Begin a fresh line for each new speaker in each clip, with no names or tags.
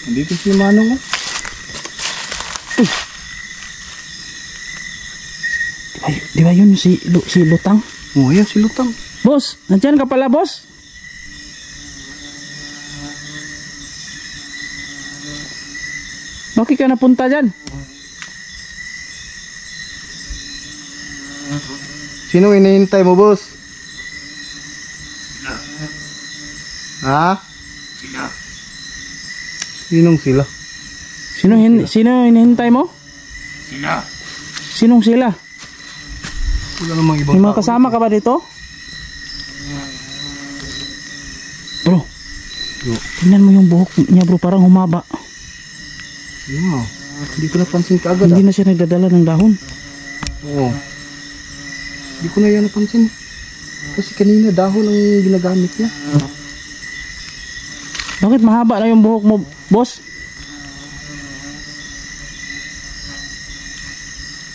Nandito si Manong.
Uy. Di ba yun si Lutang?
Oh, ayan si Lutang.
Boss, nandiyan ka pala, boss? Bakit ka napunta dyan?
Sino hinihintay mo, boss? Ha? Sinong sila?
Sino hinihintay mo? Sinong sila?
Wala namang ibang
May mga
tao.
kasama ka ba dito? Bro, tingnan mo yung buhok niya, bro, parang humaba.
Yeah. Hindi ko napansin kaagad.
Hindi na siya nagdadala ng dahon.
Oo. Hindi ko na yan napansin. Kasi kanina dahon ang ginagamit niya.
Bakit mahaba na yung buhok mo, boss?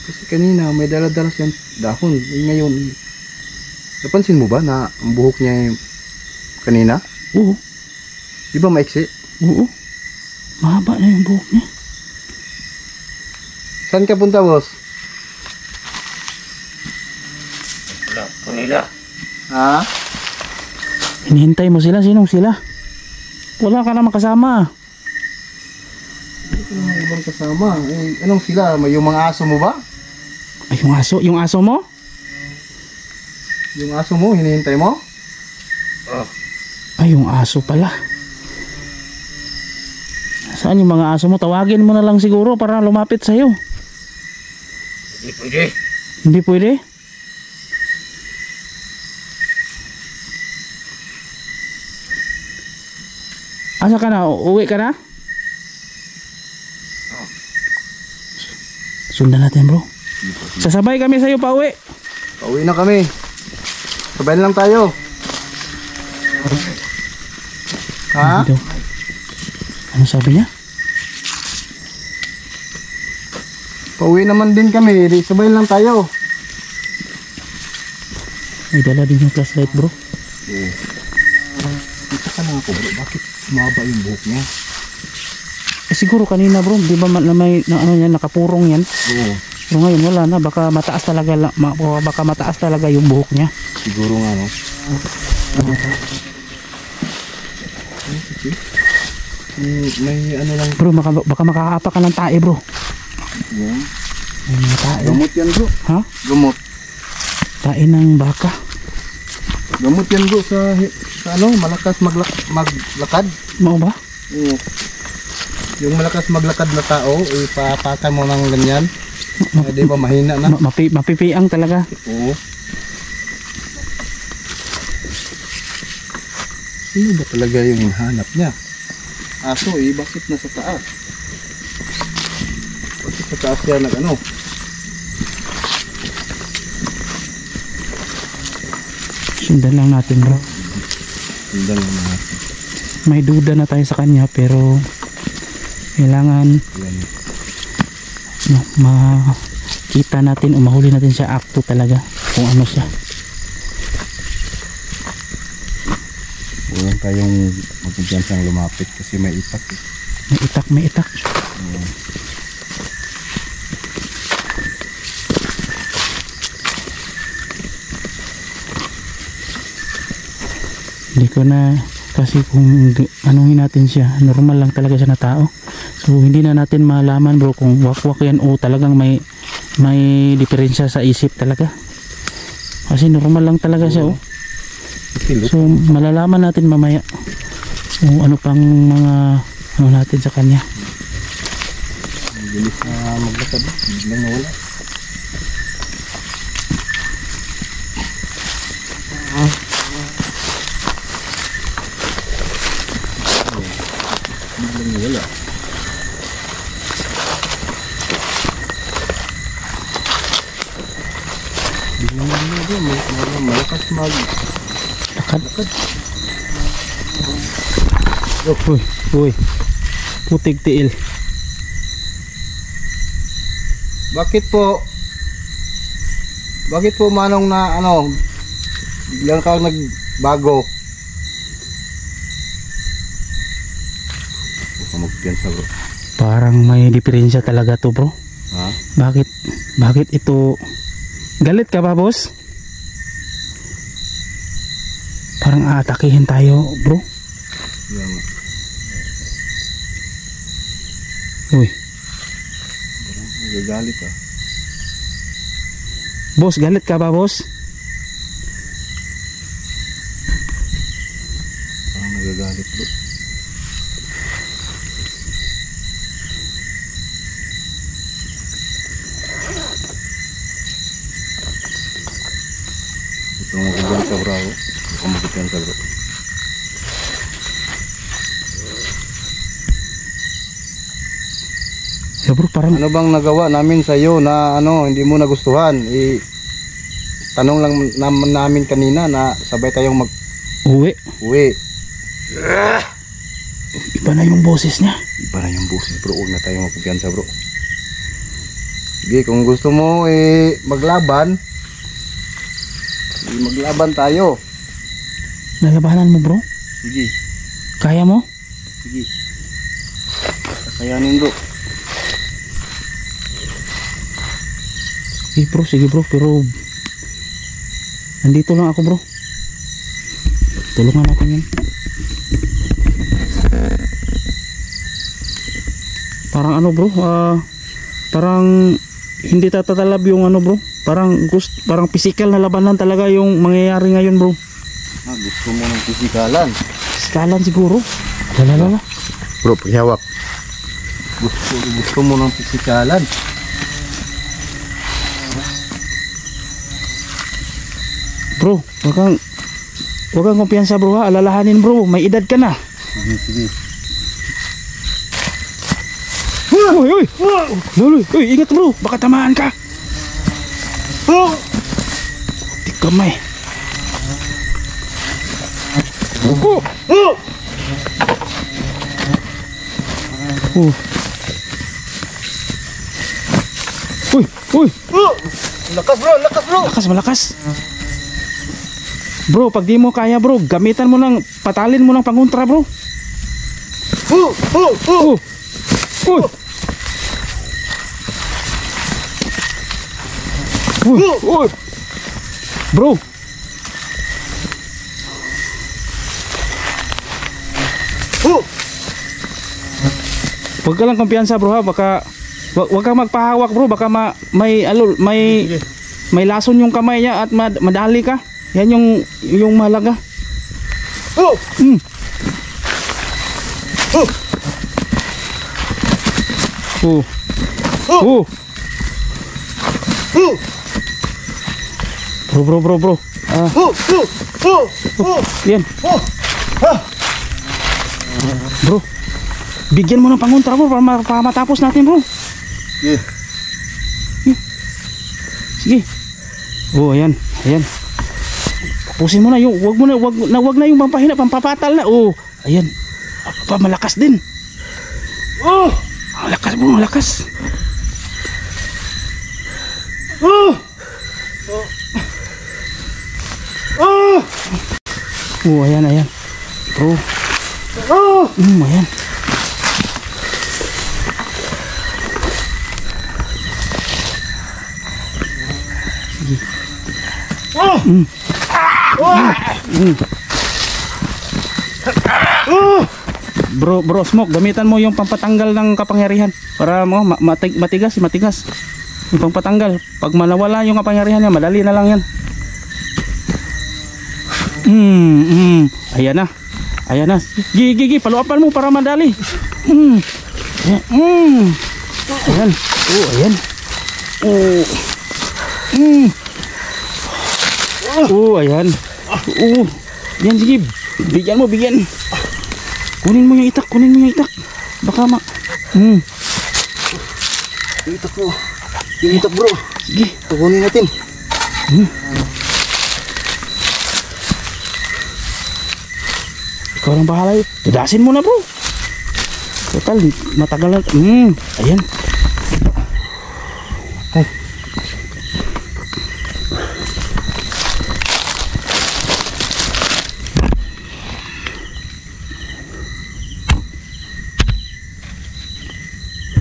Kasi kanina may dala-dala siyang dahon. Ngayon, napansin mo ba na ang buhok niya yung kanina?
Oo.
Di ba maiksi?
Oo. Mahaba na yung buhok niya.
Saan ka punta, boss?
Kanila.
Ha?
Hinihintay mo sila? Sinong sila? Wala ka naman kasama.
Hindi ko naman ibang kasama. Eh, anong sila? May yung mga aso mo ba?
Ay, yung aso? Yung aso mo?
Yung aso mo, hinihintay mo?
Ay, yung aso pala. Saan yung mga aso mo? Tawagin mo na lang siguro para lumapit sa'yo.
Hindi pwede.
Hindi pwede? Asa ka na? Uwi ka na? Sundan natin, bro. Sasabay kami sa'yo pa uwi.
Pauwi na kami. Sabayan lang tayo. Ha?
Hindi daw. Ano sabi niya?
Pauwi naman din kami. Di sabayan lang tayo.
May dala din yung flashlight, bro.
Kita ka lang ako, bro. Bakit sumaba yung buhok niya?
Eh, siguro kanina, bro, di ba may ano yan, nakapurong yan?
Oo.
Pero ngayon wala na, baka mataas talaga yung buhok niya.
Siguro nga, no? May ano lang.
Bro, baka makakapa ka ng tae, bro.
Yan.
May mga tae.
Gamot yan, bro.
Ha?
Gamot.
Tae ng baka.
Gamot yan, bro. Sa ano, malakas maglakad.
Mau ba?
Oo. Yung malakas maglakad na tao, ipapakan mo ng ganyan. Di ba mahina na?
Mapipiang talaga.
Oo. Sino ba talaga yung hinahanap niya? Aso bakit nasa taas? Bakit sa taas yan ano?
Sundan lang natin, bro.
Sundan lang natin.
May duda na tayo sa kanya, pero kailangan makita natin o mahuli natin siya akto talaga kung ano siya.
Huwag tayong magpagyansang lumapit kasi may itak.
May itak. Hindi ko na kasi kung anuhin natin siya, normal lang talaga siya na tao. So hindi na natin malaman, bro, kung wakwak yan o talagang may diferensya sa isip talaga. Kasi normal lang talaga siya, oh. So malalaman natin mamaya kung ano pang mga ano natin sa kanya.
Bilis na maglakad, biglang nawala. Biglang nawala. Biglang nawala, malakas
Lakad. Uy. Putig tiil.
Bakit po manong na ano biglang ka nagbago? Magpiyansa bro.
Parang may diferensya talaga to bro.
Ha?
Bakit ito? Galit ka ba boss? Parang aatakihin tayo bro.
Yan nga.
Uy,
Parang nagagalit ah.
boss, galit ka ba boss?
Parang nagagalit bro. Ito mo magpiyansa bro. Ito mo magpiyansa bro.
Yeah bro, parang
Ano bang nagawa namin sa iyo na ano hindi mo nagustuhan? Tanong lang namin kanina na sabay tayong
uwi.
mag-uwi.
Iba na yung boses niya.
Iba na yung boses bro. Huwag na tayong magpiyansa bro. Sige, kung gusto mo maglaban, maglaban tayo.
Lalabanan mo bro?
Sige,
Kaya mo?
sige. Kakayanin bro.
Sige bro, pero nandito lang ako bro. Tulungan natin yan. Parang ano bro, parang hindi tatatalab yung ano bro. Parang physical na labanan talaga yung mangyayari ngayon bro.
Gusto mo ng pisikalan?
Skalan siguro. Lalala.
Bro, paghihawak. Gusto mo ng pisikalan?
Bro, wag kang kumpiyansa bro ha. Alalahanin bro, may edad ka na.
Sige, sige.
Uy! Uy, ingat bro, baka tamaan ka. Tik kamay. Uy!
Lakas bro, lakas bro.
Malakas. Bro, pag di mo kaya bro, gamitan mo ng patalin mo ng pangontra bro. Uy! Bro. Huwag ka lang kumpiyansa bro ha, baka wag kang magpahawak bro, baka may lason yung kamay niya at madali ka. Yan yung mahalaga. Bro. Yan. Bro. Bigyan mo ng pangontra bro para matapos natin bro.
Yeah.
Sige. Ayan. Tapusin mo na yung wag na yung pampahina, pampapatal na. Ayan. Malakas din. Malakas bro, malakas. Ayan. Bro. Ayan. Bro Smoke, gamitan mo yung pampatanggal ng kapangyarihan para mo matigas. Yung pampatanggal, pag manawala yung kapangyarihan niya, madali na lang yan. Ayan na. Gigi, paluapan mo para madali. Ayan. Ayan. Ayan. Yan, sige. Bigyan mo. Kunin mo yung itak. Baka
Yung itak bro.
Sige.
Kukunin natin.
Ikaw lang bahala yun. Tudasin mo na bro. Total, matagal na. Ayan.
Ay.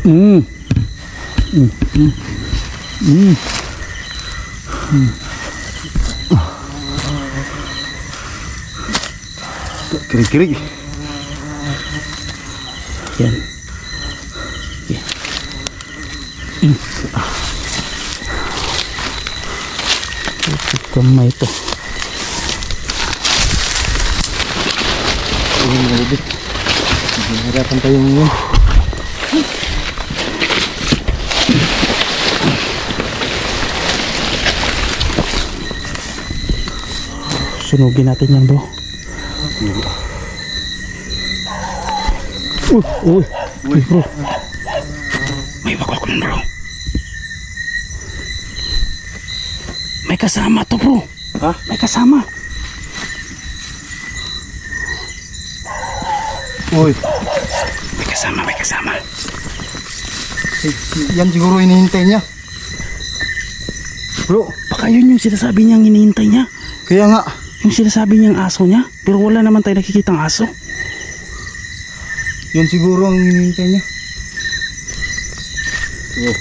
Mm. Mm. Mm. Mm.
Kirig-kirig.
Yan. Okay. Mm. Kamay to.
Ayun, malubit. Hirapan tayo ngayon.
Sunugin natin yan, bro. Uy, bro. May wakwak nun, bro. May kasama to, bro.
Ha?
May kasama.
Uy,
May kasama, may kasama.
yan siguro hinihintay niya. Bro,
Baka yun yung sinasabi niyang hinihintay niya.
kaya nga.
Yung sinasabi niyang aso niya. Pero wala naman tayo nakikitang aso.
Yan siguro ang hinihintay niya. Oh.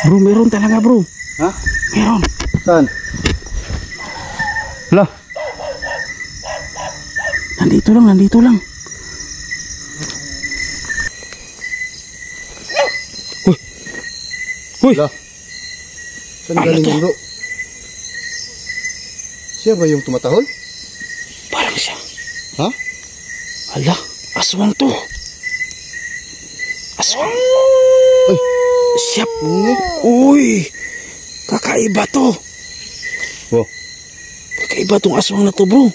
Bro, meron talaga, bro.
Ha?
Meron.
Saan? Hala.
Nandito lang, nandito lang. Uy. Uy.
Hala. Saan
Ano
galing
to?
yan, bro? Siya ba yung tumatahol?
Parang siya.
Ha?
Hala, aswang to. Aswang.
Ay.
Siya.
Uy.
Uy. Kakaiba to.
Wow.
Kakaiba tong aswang na to, bro.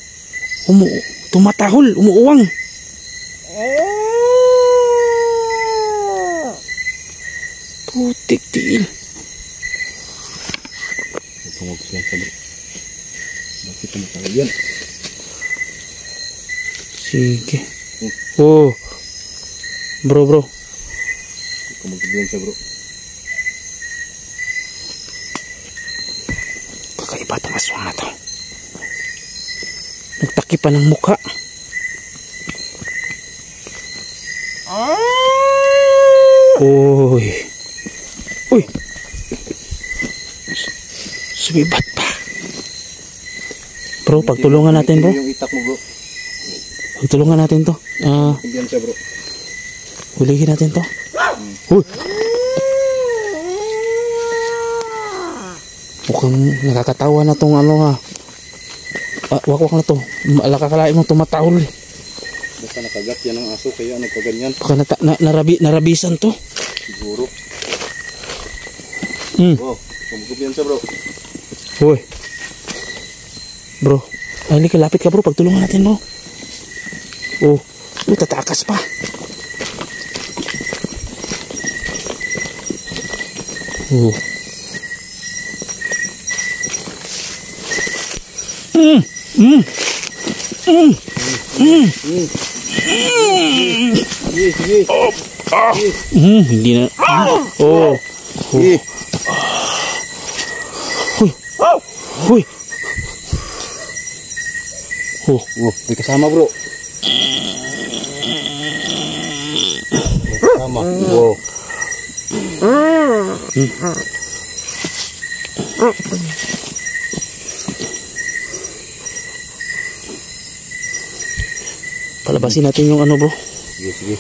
Tumatahol, umuuwang. Putik tiil.
Tungog siya sa bro. Bakit tumatahol yan?
Sige. Oh. Bro.
Kumagbiyan siya, bro.
Kakaiba tong aswang na to. Nagtakip pa ng mukha. Uy. Uy. Sumibat pa. Bro, pagtulungan natin, bro.
Yung itak mo, bro.
Pagtulungan natin to.
Kumagbiyan siya, bro.
Huligin natin to. Uy. Mukhang nakakatawa na tong ano ha. Wakwak na to. Alakakalain mo tumatahol.
Basta nakagat yan ang aso, kaya nagkaganyan.
Baka narabisan to.
Siguro. Oh, kumagbiyan siya, bro.
Uy. Bro. Ay, hindi lapit ka, bro. Pagtulungan natin, bro. Oh. Uy, tatakas pa. Oh.
Sige, sige.
Hindi na. Oh.
Sige.
Uy. Oh.
Oh, may kasama, bro. May kasama. Oh.
Palabasin natin yung ano, bro.
Sige, sige.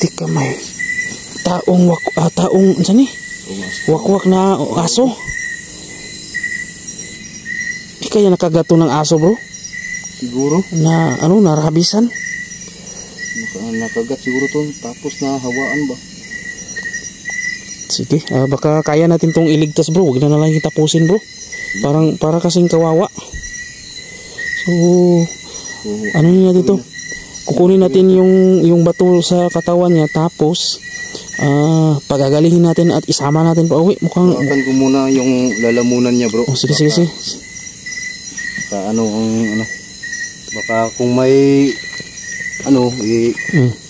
Tik kamay. Taong ano ni? Wakwak na aso. Di kaya nakagato ng aso, bro?
Siguro.
Na ano, narabisan?
Nakagat siguro to. Tapos nahawaan ba?
Sige, baka kaya natin tong iligtas, bro. Huwag na lang yung tapusin, bro. Para kasing kawawa. So, ano niya dito? Kukunin natin yung bato sa katawan niya, tapos pagagalingin natin at isama natin pa uwi. Mukhang
Akan ko muna yung lalamunan niya, bro.
sige.
Baka ano ang ano. Baka kung may ano,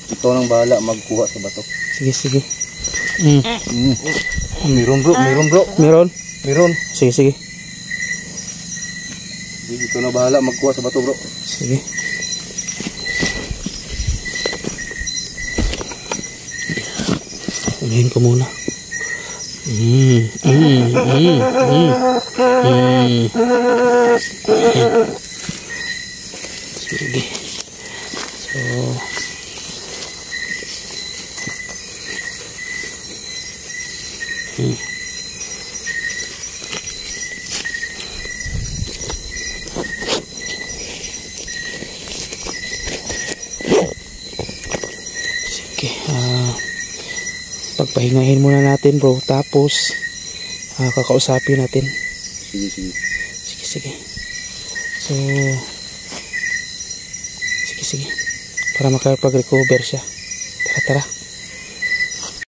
ikaw nang bahala magkuha sa bato.
Sige, sige.
Meron bro, meron bro.
Meron?
Meron.
Sige, sige.
Ikaw na bahala magkuha sa bato bro.
Sige. Unahin ko muna. Sige. So, sige, pagpahingahin muna natin bro, tapos kakausapin natin.
Sige, sige.
Sige, sige. So, sige, sige. Para makapag-recover siya. Tara, tara.